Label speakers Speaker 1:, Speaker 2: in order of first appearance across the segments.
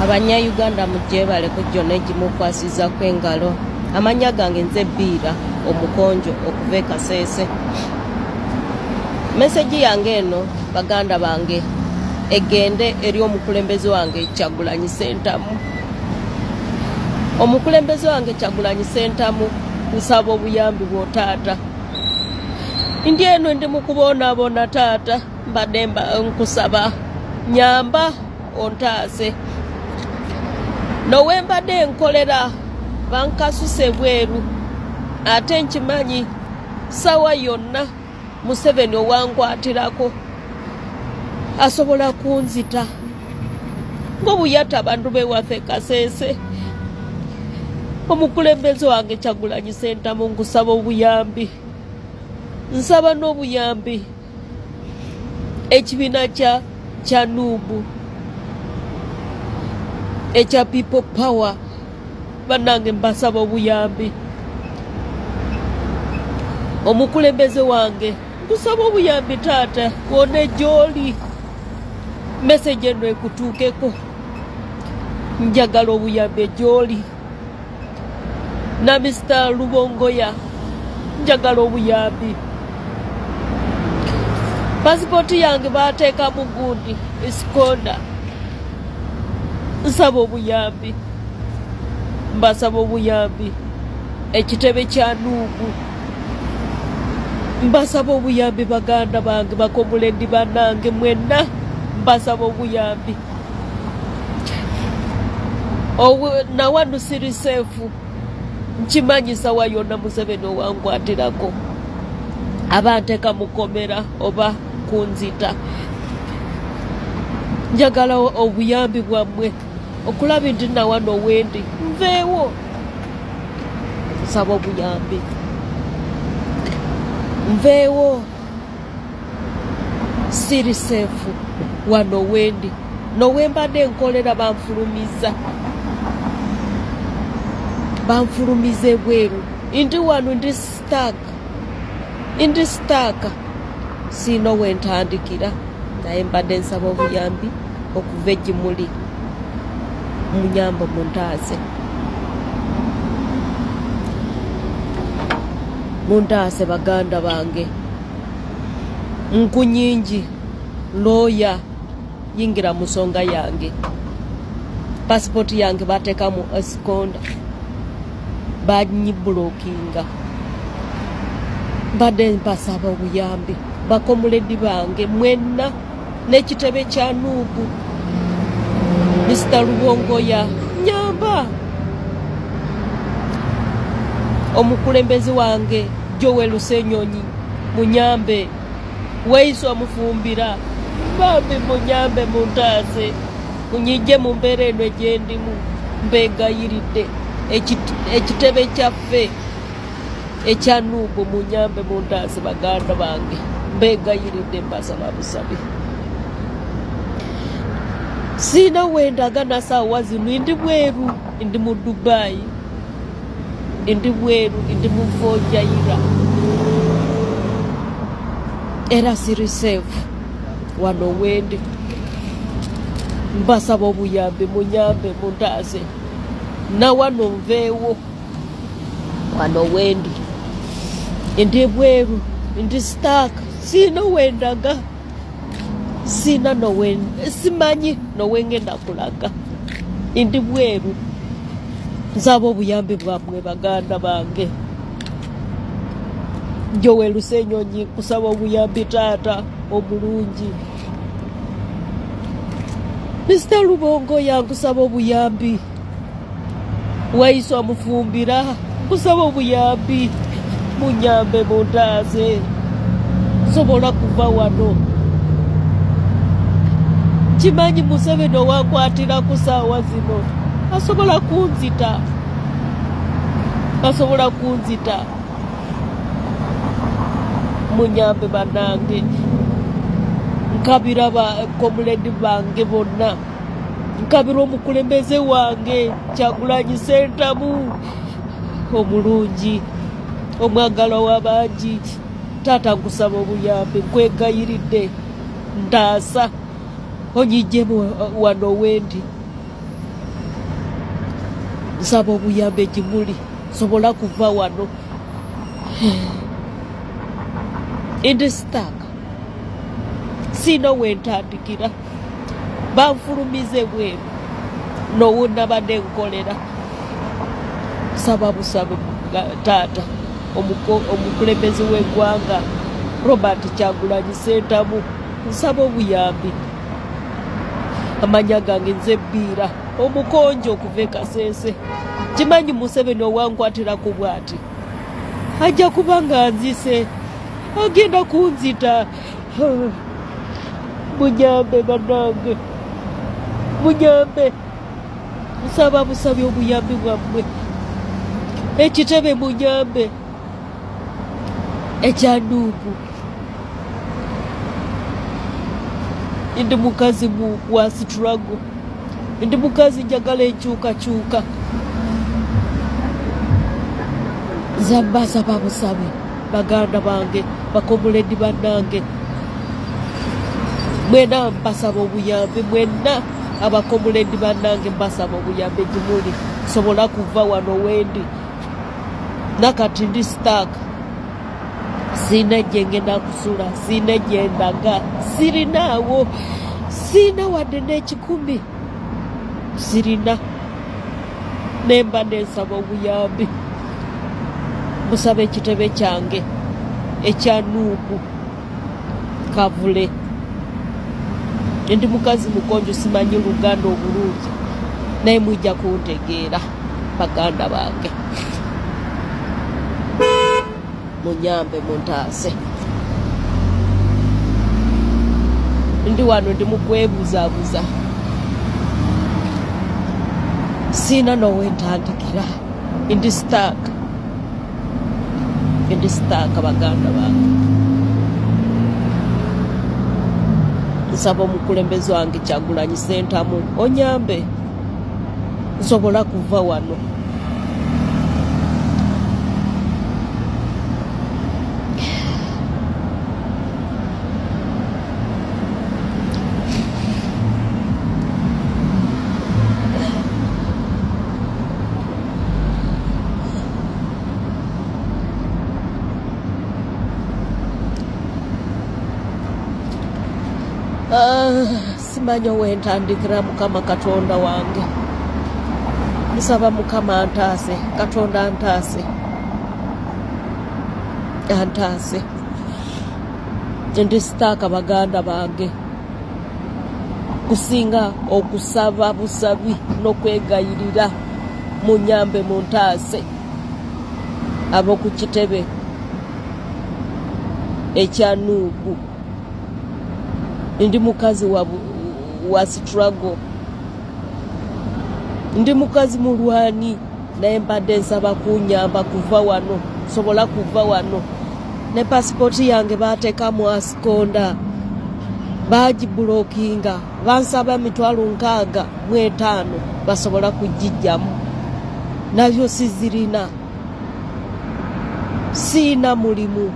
Speaker 1: Abanyayuganda mujjebale kujjo negimukwasiza kw'engalo. Amanya gange nze Bbiira Omukonjo okuva e Kasese. Meseji yange eno baganda bange egende eri omukulembeze wange Kyagulanyi Ssentamu. Omukulembeze wange Kyagulanyi Ssentamu nsaba obuyambi bw'otaata. Ndi eno ndi mu kubonaabona taata mbadde nkusaba nyamba ontaase. Nowe mbadde nkolera bankasuse bweru ate nkimanyi sawa yonna Museveni owangwatirako asobola kunzita ng'obuyata abantu bewaffe Kasese. Omukulembeze wange Kyagulanyi Ssentamu nkusaba obuyambi, nsaba n'obuyambi ekibiina kya Nuubu ekya People Power bannange mbasaba obuyambi. Omukulembeze wange nkusaba obuyambi taata wone gy'oli meseji eno ekutuukeko, njagala obuyambi gy'oli. Na Mr. Lubongoya njagala obuyambi. Pasipoti yange baateeka mu gundi Isikonda, nsaba obuyambi, mbasaba obuyambi. Ekitebe kya Nuubu mbasaba obuyambi baganda bange bakomulendi bannange mwenna mbasaba obuyambi. Nawanu siri seefu nkimanyi sawa yonna Museveni owangwatirako abanteeka mukomera oba kunzita. Njagala obuyambi bwammwe okulaba nti nawano wendi nveewo. Nsaba obuyambi nveewo, siri seefu wano wendi. Nowe mbadde nkolera banfulumiza ebweru. Ndi wano ndi staaka siina wentandikira, naye mbadde nsaba obuyambi okuva egimuli munyamba muntaase baganda bange. Nkunyingi looya yingira mu nsonga yange. Pasipoti yange bateeka mu Isikonda banyibulokinga. Mbadde mpasaba obuyambi bakomuledi bange mwenna n'ekitebe kya Nuubu Mr. Lubongoya nyamba. Omukulembeze wange Joel Ssenyonyi munyambe, Weiswa Mufumbira bambi munyambe muntaase munyijje mu mbeera eno egyendimu mbegayiridde. Ekitebe kyaffe ekya Nuubu munyambe muntaase baganda bange mbegayiridde mbasaba busabe. Siina wendaga na saawa zino ndi bweru, ndi mu Dubai, ndi bweru, ndi mu Fojaira era siri seefu wano wendi. Mbasaba obuyambi munyambe muntaase na wano nveewo wano wendi. Ndi bweru, ndi staaka, siina wendaga, siina simanyi nowe ngenda kulaga. Ndi bweru, nsaba obuyambi bwammwe baganda bange. Joel Ssenyonyi kusaba obuyambi taata omulungi. Mr. Lubongoya nkusaba obuyambi. Weiswa Mufumbira nkusaba obuyambi munyambe muntaase nsobola kuva wano. Kimanyi Museveni owankwatira ku saawa zino asobola kunzita, munyambe bannange. Nkabira bakomuledi bange bonna, nkabira omukulembeze wange Kyagulanyi Ssentamu omulungi omwagala w'abangi. Taata nkusaba obuyambi nkwegayiridde ntaasa onyijjemu wano wendi. nsaba obuyambe gimuli sobola kuva wano ndi stuck sino wentandikira banfulumize bweru nowunabadde nkolera nsaba busabe taata omukulembeze w'eggwanga Robert Kyagulanyi Ssentamu nsaba obuyambi amanya gange nze Bbiira omukonjo okuva e Kasese kimanyi Museveni owankwatirako bw'ati ajja kuba nga nzise agenda kunzita munyambe bannange munyambe nsaba busabye obuyambi bwammwe ekitebe munyambe ekya Nuupu ndi mukazi wa struggle ndi mukazi njagala enkyukakyuka zambasa babusabe baganda bange bakomuledi bannange mwena mbasaba obuyambi mwenna abakomuledi bannange mbasaba obuyambi gimuli sobola kuva wano wendi nakati ndi stuck sina gye ngenda kusula sina gye ndaga sirinaawo sina wadde n'ekikumi sirina nemba nensaba obuyambi musaba ekitebe kyange ekya Nuupu kavule ndi mukazi mukonjo simanyi Luganda obulungi naye mwijja kuntegeera baganda bange munyambe muntaase ndi wano ndi mukwebuzabuza sina nowentandikira ndi stuck baganda bange nsaba omukulembeze wange Kyagulanyi Ssentamu onyambe nsobola kuva wano simanyi wentandikira Mukama Katonda wange nsaba Mukama antaase Katonda antaase ndi stuck baganda bange kusinga okusaba busabi n'okwegayirira munyambe muntaase ab'oku kitebe ekya Nuupu ndi mukazi wa struggle ndi mukazi mulwani naye mbadde nsaba kunyamba kuva wano sobola kuva wano ne pasipoti yange bateekamu asikonda bagibulokinga bansaba 65,000 basobola kugijjamu nabyo sizirina siina mulimu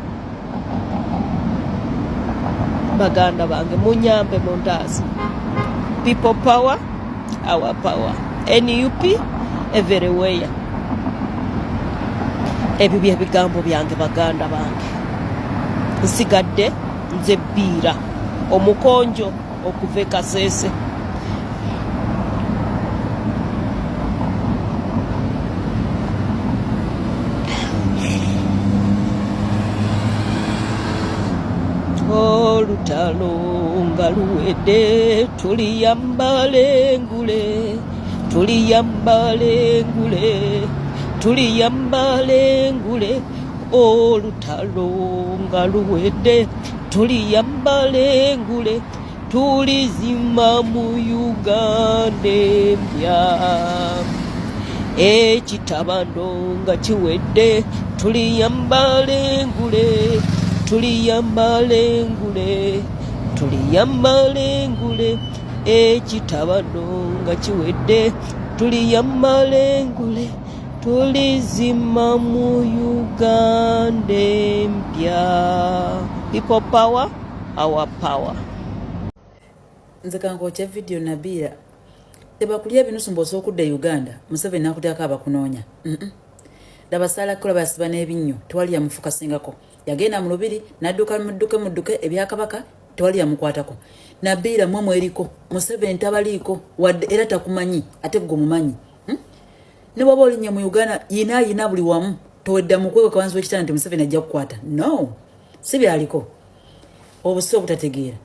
Speaker 1: baganda bange munyambe muntaase people power our power NUP everywhere ebyo byebigambo byange baganda bange nsigadde nze Bbiira omukonjo okuva e Kasese olutalo nga luwedde tuliyambale ngule olutalo nga luwedde tuliyambale ngule tulizima mu Uganda empya ekitabando nga kiwedde tuliyambale ngule ekitabano nga kiwedde tuliyambale ngule tulizima mu Uganda empya people power our power
Speaker 2: nze kankookya video na Bbiira tebakulya ebinusu mboso okudda Uganda Museveni nakuteeka abakunoonya laba sala kola basiba n'ebinnyo tewali yamufuka singako yagenda mu lubiri n'adduka mudduke ebyakabaka tewali yamukwatako nabiira mmwe eriko Museveni tabaliiko wadde era takumanyi ate gwe mumanyi ne bw'oba olinnye mu Uganda yina buli wamu towedda mu kwego kawanzi w'ekitanda nti Museveni ajja kukwata no si byaliko obusi obutategeera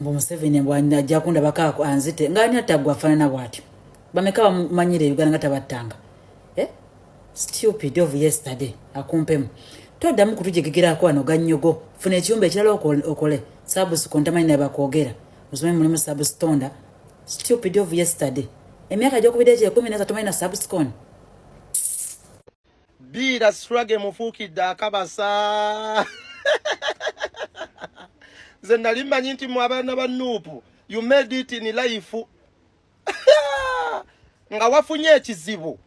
Speaker 2: mbu Museveni ajja kundabako anzite ng'ani attagwa afaanana bw'atyo bameka bamanyire Uganda nga tabattanga stupid of yesterday akumpemu toddamu kutujegegeraako wano gannyogo funa ekiyumba ekirala okole sabusi kontamanyi naye bakwogera osome mulimu sabusi tonda stupid of yesterday emyaka gy'okubidde ekyo 10 tomanyi na sabusi kon
Speaker 3: Bira struggle mufuukidde akabasa ze nali mmanyi nti mu abaana ba Nuupu you made it in life nga wafunye ekizibu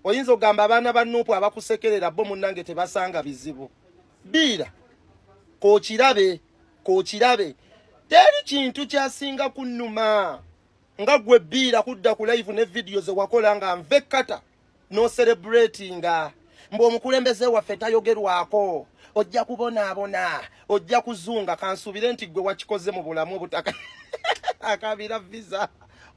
Speaker 3: oyinza ogamba abaana ba Nuupu abakusekerera bo munnange tebasanga bizibu Bira kookirabe teri kintu kyasinga kunnuma nga gwe Bira kudda ku live ne video ze wakola nga nvekkata no celebratinga mbo omukulembeze waffe tayogerwako ojja kubonaabona ojja kuzunga kansubire nti gwe wakikoze mu bulamu obutaka akabira visa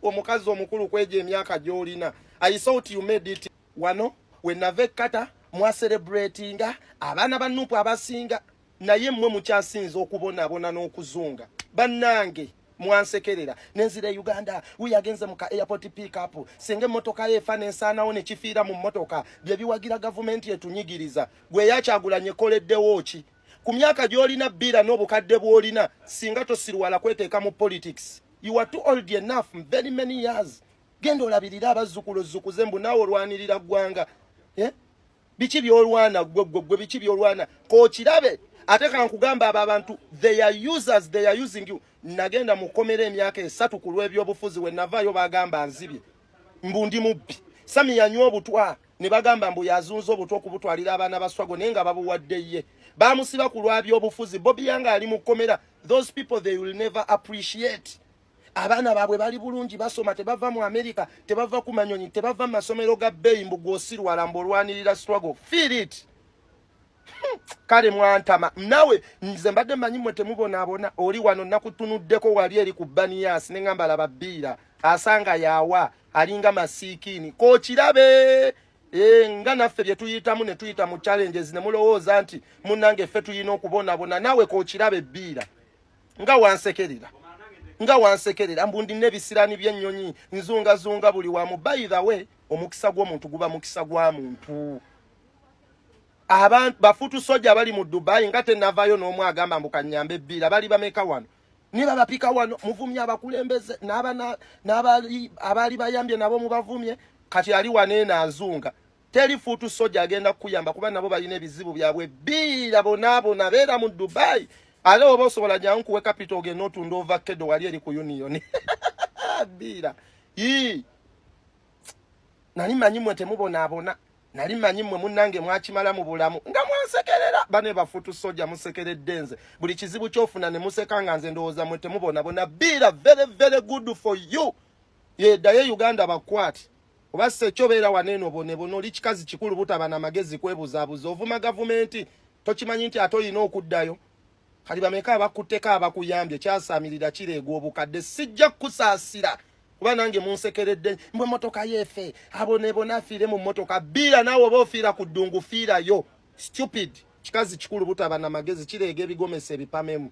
Speaker 3: omukazi omukulu kweje emyaka gy'olina I thought you made it wano wenavekkata mwa celebratinga abaana ba Nuupu abasinga naye mmwe mukyasinza okubonaabona n'okuzunga bannange mwansekerera nenzira Uganda uyagenze muka airport pick up senge motoka yefane nsanawo ne kifiira mu motoka bye biwagira government yetunyigiriza gwe yakyagulanye koledde wochi ku myaka gy'olina Bira n'obukadde bw'olina singa tosirwala kweteeka mu politics you are too old enough very many years genda olabirira abazzukulu zzukuze mbu naawe olwanirira ggwanga biki by'olwana gwe biki by'olwana kookirabe ate kankugamba abo abantu they are users they are using you nagenda mukomera emyaka 3 ku lw'ebyobufuzi we navaayo bagamba nzibye mbundi mubbi sami yanywa obutwa ne bagamba mbu yazunza obutwa okubutwalira abaana baswago naye nga babuwadde ye bamusiba ku lw'ebyobufuzi Bobi Wine ali mu komera those people they will never appreciate abaana baabwe bali bulungi basoma tebava mu America tebava ku manyonyi tebava mu masomero ga bbeeyi mbu gw'osirwala mbu olwanirira struggle feel it kale mwantama nawe nze mbadde manyi mwe temubonaabona oli wano nakutunuddeko wali eri ku Banias ne ngamba laba Bira asanga yawa alinga masiikini kookirabe nga naffe bye tuyitamu ne tuyita mu challenges ne mulowooza nti munnange ffe tuyina okubonaabona nawe kookirabe Bira nga wansekerera mbundi n'ebisirani by'ennyonyi nzungazunga buli wamu by the way omukisa gw'omuntu guba mukisa gwa muntu abantu bafutu soja bali mu Dubai nga tenavayo n'omu agamba mbu kanyambe Bira bali bameka wano niba bapika wano muvumye abakulembeze n'abali bayambye nabo mubavumye kati ali waneena azunga teri futu soja agenda kuyamba kuba nabo balina ebizibu byabwe Bira bonaabona beera mu Dubai ale oba osobola jangu kuwe capital ogenda otunda ovakkedo wali eri ku Union Bira nali manyi mwe temubonaabona nali manyi mwe munnange mwakimala mu bulamu nga mwansekerera bane bafutu soja musekeredde nze buli kizibu kyofuna ne museka nga nze ndowooza mwe temubonabona Bira very very good for you yeddayo Uganda bakwati oba sekyobeera waneeno bonebona oli kikazi kikulu butaba na magezi kwebuzaabuza ovuma gavumenti tokimanyi nti ate olina okuddayo kali bameka abakutteko abakuyambye kyasaamirira kireega obukadde sijja kusaasira kuba nange munsekeredde mbwe motoka yefe abonebona afiire mu motoka Bira naawe oba ofiira ku ddungu fiirayo stupid kikazi kikulu butaba na magezi kireega ebigomesa ebipamemu